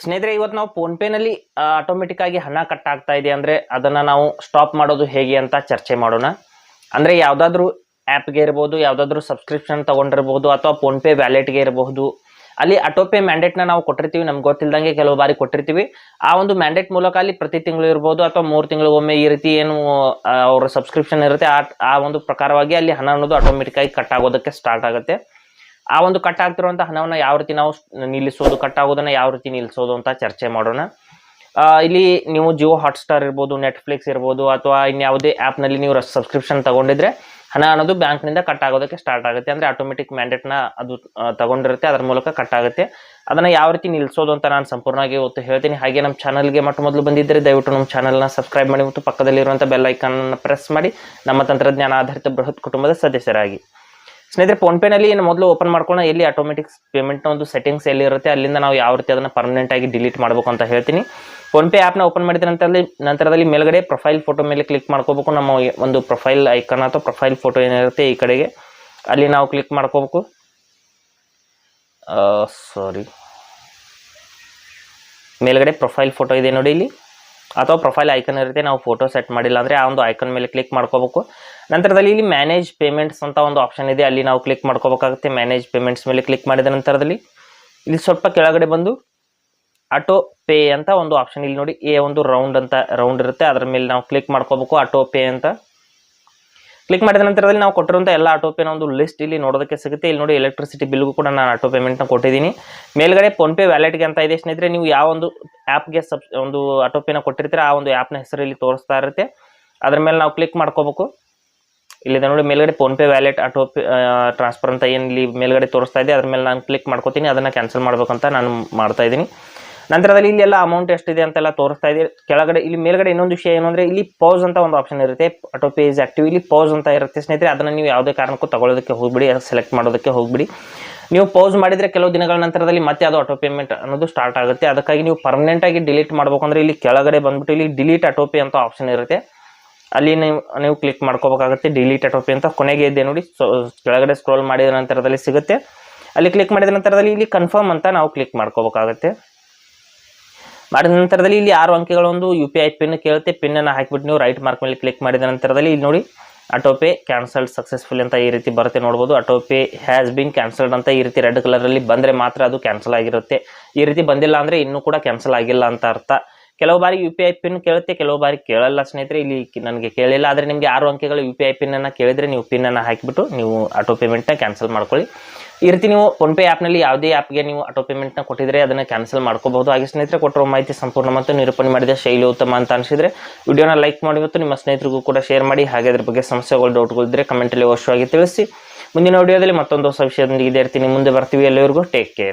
ಸ್ನೇಹಿತರೆ, ಇವತ್ತು ನಾವು ಫೋನ್ ಪೇನಲ್ಲಿ ಆಟೋಮೆಟಿಕ್ ಆಗಿ ಹಣ ಕಟ್ ಆಗ್ತಾ ಇದೆ ಅಂದರೆ ಅದನ್ನು ನಾವು ಸ್ಟಾಪ್ ಮಾಡೋದು ಹೇಗೆ ಅಂತ ಚರ್ಚೆ ಮಾಡೋಣ. ಅಂದರೆ ಯಾವುದಾದ್ರೂ ಆ್ಯಪ್ಗೆ ಇರ್ಬೋದು, ಯಾವುದಾದ್ರೂ ಸಬ್ಸ್ಕ್ರಿಪ್ಷನ್ ತೊಗೊಂಡಿರ್ಬೋದು, ಅಥವಾ ಫೋನ್ಪೇ ವ್ಯಾಲೆಟ್ಗೆ ಇರಬಹುದು. ಅಲ್ಲಿ ಆಟೋಪೇ ಮ್ಯಾಂಡೇಟ್ನ ನಾವು ಕೊಟ್ಟಿರ್ತೀವಿ, ನಮ್ಗೆ ಗೊತ್ತಿಲ್ಲದಂಗೆ ಕೆಲವು ಬಾರಿ ಕೊಟ್ಟಿರ್ತೀವಿ. ಆ ಒಂದು ಮ್ಯಾಂಡೇಟ್ ಮೂಲಕ ಅಲ್ಲಿ ಪ್ರತಿ ತಿಂಗಳು ಇರ್ಬೋದು ಅಥವಾ 3 ತಿಂಗಳಿಗೊಮ್ಮೆ ಈ ರೀತಿ ಏನು ಅವರ ಸಬ್ಸ್ಕ್ರಿಪ್ಷನ್ ಇರುತ್ತೆ ಆ ಒಂದು ಪ್ರಕಾರವಾಗಿ ಅಲ್ಲಿ ಹಣ ಅನ್ನೋದು ಆಟೋಮೆಟಿಕ್ ಆಗಿ ಕಟ್ ಆಗೋದಕ್ಕೆ ಸ್ಟಾರ್ಟ್ ಆಗುತ್ತೆ. ಆ ಒಂದು ಕಟ್ ಆಗ್ತಿರುವಂಥ ಹಣವನ್ನು ಯಾವ ರೀತಿ ನಾವು ನಿಲ್ಲಿಸೋದು, ಕಟ್ ಆಗೋದನ್ನು ಯಾವ ರೀತಿ ನಿಲ್ಲಿಸೋದು ಅಂತ ಚರ್ಚೆ ಮಾಡೋಣ. ಇಲ್ಲಿ ನೀವು ಜಿಯೋ ಹಾಟ್ಸ್ಟಾರ್ ಇರ್ಬೋದು, ನೆಟ್ಫ್ಲಿಕ್ಸ್ ಇರ್ಬೋದು, ಅಥವಾ ಇನ್ಯಾವುದೇ ಆ್ಯಪ್ನಲ್ಲಿ ನೀವು ಸಬ್ಸ್ಕ್ರಿಪ್ಷನ್ ತಗೊಂಡಿದ್ರೆ ಹಣ ಅನ್ನೋದು ಬ್ಯಾಂಕ್ನಿಂದ ಕಟ್ ಆಗೋದಕ್ಕೆ ಸ್ಟಾರ್ಟ್ ಆಗುತ್ತೆ. ಅಂದರೆ ಆಟೋಮೆಟಿಕ್ ಮ್ಯಾಂಡೇಟ್ನ ಅದು ತಗೊಂಡಿರುತ್ತೆ, ಅದರ ಮೂಲಕ ಕಟ್ ಆಗುತ್ತೆ. ಅದನ್ನು ಯಾವ ರೀತಿ ನಿಲ್ಲಿಸೋದು ಅಂತ ನಾನು ಸಂಪೂರ್ಣವಾಗಿ ಇವತ್ತು ಹೇಳ್ತೀನಿ. ಹಾಗೆ ನಮ್ಮ ಚಾನಲ್ಗೆ ಮೊದಲು ಬಂದಿದ್ದರೆ ದಯವಿಟ್ಟು ನಮ್ಮ ಚಾನಲ್ನ ಸಬ್ಸ್ಕ್ರೈಬ್ ಮಾಡಿ ಮತ್ತು ಪಕ್ಕದಲ್ಲಿರುವಂಥ ಬೆಲ್ ಐಕಾನ್ನ ಪ್ರೆಸ್ ಮಾಡಿ ನಮ್ಮ ತಂತ್ರಜ್ಞಾನ ಆಧಾರಿತ ಬೃಹತ್ ಕುಟುಂಬದ ಸದಸ್ಯರಾಗಿ. ಸ್ನೇಹಿತರೆ, ಫೋನ್ಪೇನಲ್ಲಿ ಏನು ಮೊದಲು ಓಪನ್ ಮಾಡ್ಕೊಂಡು ಎಲ್ಲಿ ಆಟೋಮೆಟಿಕ್ ಪೇಮೆಂಟ್ನ ಒಂದು ಸೆಟ್ಟಿಂಗ್ಸ್ ಎಲ್ಲಿ ಇರುತ್ತೆ ಅಲ್ಲಿಂದ ನಾವು ಯಾವ ರೀತಿ ಅದನ್ನು ಪರ್ಮನೆಂಟ್ ಆಗಿ ಡಿಲೀಟ್ ಮಾಡಬೇಕು ಅಂತ ಹೇಳ್ತೀನಿ. ಫೋನ್ಪೇ ಆ್ಯಪ್ನ ಓಪನ್ ಮಾಡಿದ ನಂತರದಲ್ಲಿ ಮೇಲ್ಗಡೆ ಪ್ರೊಫೈಲ್ ಫೋಟೋ ಮೇಲೆ ಕ್ಲಿಕ್ ಮಾಡ್ಕೋಬೇಕು. ನಮ್ಮ ಒಂದು ಪ್ರೊಫೈಲ್ ಐಕಾನ್ ಅಥವಾ ಪ್ರೊಫೈಲ್ ಫೋಟೋ ಏನಿರುತ್ತೆ ಈ ಕಡೆಗೆ ಅಲ್ಲಿ ನಾವು ಕ್ಲಿಕ್ ಮಾಡ್ಕೋಬೇಕು. ಮೇಲ್ಗಡೆ ಪ್ರೊಫೈಲ್ ಫೋಟೋ ಇದೆ ನೋಡಿ ಇಲ್ಲಿ, ಅಥವಾ ಪ್ರೊಫೈಲ್ ಐಕನ್ ಇರುತ್ತೆ. ನಾವು ಫೋಟೋ ಸೆಟ್ ಮಾಡಿಲ್ಲ ಅಂದರೆ ಆ ಒಂದು ಐಕನ್ ಮೇಲೆ ಕ್ಲಿಕ್ ಮಾಡ್ಕೋಬೇಕು. ನಂತರದಲ್ಲಿ ಇಲ್ಲಿ ಮ್ಯಾನೇಜ್ ಪೇಮೆಂಟ್ಸ್ ಅಂತ ಒಂದು ಆಪ್ಷನ್ ಇದೆ, ಅಲ್ಲಿ ನಾವು ಕ್ಲಿಕ್ ಮಾಡ್ಕೋಬೇಕಾಗುತ್ತೆ. ಮ್ಯಾನೇಜ್ ಪೇಮೆಂಟ್ಸ್ ಮೇಲೆ ಕ್ಲಿಕ್ ಮಾಡಿದ ನಂತರದಲ್ಲಿ ಇಲ್ಲಿ ಸ್ವಲ್ಪ ಕೆಳಗಡೆ ಬಂದು ಆಟೋ ಪೇ ಅಂತ ಒಂದು ಆಪ್ಷನ್ ಇಲ್ಲಿ ನೋಡಿ, ಒಂದು ರೌಂಡ್ ಇರುತ್ತೆ, ಅದರ ಮೇಲೆ ನಾವು ಕ್ಲಿಕ್ ಮಾಡ್ಕೋಬೇಕು. ಆಟೋ ಪೇ ಅಂತ ಕ್ಲಿಕ್ ಮಾಡಿದ ನಂತರದಲ್ಲಿ ನಾವು ಕೊಟ್ಟಿರುವಂಥ ಎಲ್ಲ ಆಟೋ ಪೇನ ಒಂದು ಲಿಸ್ಟ್ ಇಲ್ಲಿ ನೋಡೋದಕ್ಕೆ ಸಿಗುತ್ತೆ. ಇಲ್ಲಿ ನೋಡಿ ಎಲೆಕ್ಟ್ರಿಸಿಟಿ ಬಿಲ್ಗೂ ಕೂಡ ನಾನು ಆಟೋ ಪೇಮೆಂಟ್ನ ಕೊಟ್ಟಿದ್ದೀನಿ. ಮೇಲ್ಗಡೆ ಫೋನ್ಪೇ ವ್ಯಾಲೆಟ್ಗೆ ಅಂತ ಇದೆ ಸ್ನೇಹಿತರೆ. ನೀವು ಯಾವ ಒಂದು ಆ್ಯಪ್ಗೆ ಒಂದು ಆಟೋ ಪೇನ ಕೊಟ್ಟಿರ್ತೀರ ಆ ಒಂದು ಆ್ಯಪ್ನ ಹೆಸರು ಇಲ್ಲಿ ತೋರಿಸ್ತಾ ಇರುತ್ತೆ, ಅದ್ರ ಮೇಲೆ ನಾವು ಕ್ಲಿಕ್ ಮಾಡ್ಕೋಬೇಕು. ಇಲ್ಲಿದೆ ನೋಡಿ ಮೇಲ್ಗಡೆ PhonePe wallet auto pay transfer ಅಂತ ಏನು ಇಲ್ಲಿ ಮೇಲ್ಗಡೆ ತೋರಿಸ್ತಾ ಇದೆ, ಅದ್ರ ಮೇಲೆ ನಾನು ಕ್ಲಿಕ್ ಮಾಡ್ಕೋತೀನಿ. ಅದನ್ನು ಕ್ಯಾನ್ಸಲ್ ಮಾಡ್ಬೇಕಂತ ನಾನು ಮಾಡ್ತಾ ಇದ್ದೀನಿ. ನಂತರದಲ್ಲಿ ಇಲ್ಲಿ ಎಲ್ಲ ಅಮೌಂಟ್ ಎಷ್ಟಿದೆ ಅಂತೆಲ್ಲ ತೋರಿಸ್ತಾ ಇದೆ. ಕೆಳಗಡೆ ಇಲ್ಲಿ ಮೇಲ್ಗಡೆ ಇನ್ನೊಂದು ವಿಷಯ ಏನು ಅಂದರೆ ಇಲ್ಲಿ ಪೌಸ್ ಅಂತ ಒಂದು ಆಪ್ಷನ್ ಇರುತ್ತೆ. ಆಟೋ ಪೇ ಇಸ್ ಆಕ್ಟಿವ್, ಇಲ್ಲಿ ಪೌಸ್ ಅಂತ ಇರುತ್ತೆ ಸ್ನೇಹಿತರೆ. ಅದನ್ನು ನೀವು ಯಾವುದೇ ಕಾರಣಕ್ಕೂ ತಗೊಳ್ಳೋದಕ್ಕೆ ಹೋಗ್ಬಿಡಿ, ಸೆಲೆಕ್ಟ್ ಮಾಡೋದಕ್ಕೆ ಹೋಗ್ಬಿಡಿ. ನೀವು ಪೌಸ್ ಮಾಡಿದರೆ ಕೆಲವು ದಿನಗಳ ನಂತರದಲ್ಲಿ ಮತ್ತೆ ಅದು ಆಟೋ ಪೇಮೆಂಟ್ ಅನ್ನೋದು ಸ್ಟಾರ್ಟ್ ಆಗುತ್ತೆ. ಅದಕ್ಕಾಗಿ ನೀವು ಪರ್ಮನೆಂಟಾಗಿ ಡಿಲೀಟ್ ಮಾಡಬೇಕು ಅಂದರೆ ಇಲ್ಲಿ ಕೆಳಗಡೆ ಬಂದುಬಿಟ್ಟು ಇಲ್ಲಿ ಡಿಲೀಟ್ ಆಟೋ ಪೇ ಅಂತ ಆಪ್ಷನ್ ಇರುತ್ತೆ, ಅಲ್ಲಿ ನೀವು ಕ್ಲಿಕ್ ಮಾಡ್ಕೋಬೇಕಾಗುತ್ತೆ. ಡಿಲೀಟ್ ಆಟೋ ಪೇ ಅಂತ ಕೊನೆಗೆ ಇದೆ ನೋಡಿ, ಕೆಳಗಡೆ ಸ್ಕ್ರೋಲ್ ಮಾಡಿದ ನಂತರದಲ್ಲಿ ಸಿಗುತ್ತೆ. ಅಲ್ಲಿ ಕ್ಲಿಕ್ ಮಾಡಿದ ನಂತರದಲ್ಲಿ ಇಲ್ಲಿ ಕನ್ಫರ್ಮ್ ಅಂತ ನಾವು ಕ್ಲಿಕ್ ಮಾಡ್ಕೋಬೇಕಾಗುತ್ತೆ. ಮಾಡಿದ ನಂತರದಲ್ಲಿ ಇಲ್ಲಿ 6 ಅಂಕೆಗಳ ಒಂದು UPI ಪಿನ್ ಕೇಳುತ್ತೆ. ಪಿನ್ನನ್ನು ಹಾಕಿಬಿಟ್ಟು ನೀವು ರೈಟ್ ಮಾರ್ಕ್ ಮೇಲೆ ಕ್ಲಿಕ್ ಮಾಡಿದ ನಂತರದಲ್ಲಿ ಇಲ್ಲಿ ನೋಡಿ ಆಟೋ ಪೇ ಕ್ಯಾನ್ಸಲ್ಡ್ ಸಕ್ಸಸ್ಫುಲ್ ಅಂತ ಈ ರೀತಿ ಬರುತ್ತೆ ನೋಡ್ಬೋದು. Auto pay has been cancelled ಅಂತ ಈ ರೀತಿ ರೆಡ್ ಕಲರಲ್ಲಿ ಬಂದರೆ ಮಾತ್ರ ಅದು ಕ್ಯಾನ್ಸಲ್ ಆಗಿರುತ್ತೆ. ಈ ರೀತಿ ಬಂದಿಲ್ಲ ಅಂದರೆ ಇನ್ನೂ ಕೂಡ ಕ್ಯಾನ್ಸಲ್ ಆಗಿಲ್ಲ ಅಂತ ಅರ್ಥ. ಕೆಲವು ಬಾರಿ UPI ಪಿನ್ ಕೇಳುತ್ತೆ, ಕೆಲವು ಬಾರಿ ಕೇಳಲ್ಲ ಸ್ನೇಹಿತರೆ. ಇಲ್ಲಿ ನನಗೆ ಕೇಳಿಲ್ಲ, ಆದರೆ ನಿಮಗೆ 6 ಅಂಕೆಗಳ UPI ಪಿನ್ನನ್ನು ಕೇಳಿದರೆ ನೀವು ಪಿನ್ನನ್ನು ಹಾಕಿಬಿಟ್ಟು ನೀವು ಆಟೋ ಪೇಮೆಂಟ್ನ ಕ್ಯಾನ್ಸಲ್ ಮಾಡ್ಕೊಳ್ಳಿ. ಈ ರೀತಿ ನೀವು ಫೋನ್ಪೇ ಆ್ಯಪ್ನಲ್ಲಿ ಯಾವುದೇ ಆ್ಯಪ್ಗೆ ನೀವು ಆಟೋ ಪೇಮೆಂಟ್ನ ಕೊಟ್ಟಿದ್ರೆ ಅದನ್ನು ಕ್ಯಾನ್ಸಲ್ ಮಾಡ್ಕೋಬಹುದು. ಹಾಗೆ ಸ್ನೇಹಿತರೆ, ಕೊಟ್ಟಿರೋ ಮಾಹಿತಿ ಸಂಪೂರ್ಣ ಮತ್ತು ನಿರೂಪಣೆ ಮಾಡಿದ ಶೈಲಿ ಉತ್ತಮ ಅಂತ ಅನಿಸಿದರೆ ವಿಡಿಯೋನ ಲೈಕ್ ಮಾಡಿ ಮತ್ತು ನಿಮ್ಮ ಸ್ನೇಹಿತರಿಗೂ ಕೂಡ ಶೇರ್ ಮಾಡಿ. ಹಾಗೆ ಅದ್ರ ಬಗ್ಗೆ ಸಮಸ್ಯೆಗಳು, ಡೌಟ್ಗಳಿದ್ದರೆ ಕಮೆಂಟಲ್ಲಿ ಅವಶ್ಯವಾಗಿ ತಿಳಿಸಿ. ಮುಂದಿನ ವಿಡಿಯೋದಲ್ಲಿ ಮತ್ತೊಂದು ಹೊಸ ವಿಷಯದೊಂದಿಗೆ ಇದೇ ಇರ್ತೀನಿ, ಮುಂದೆ ಬರ್ತೀವಿ. ಎಲ್ಲರಿಗೂ ಟೇಕ್ ಕೇರ್.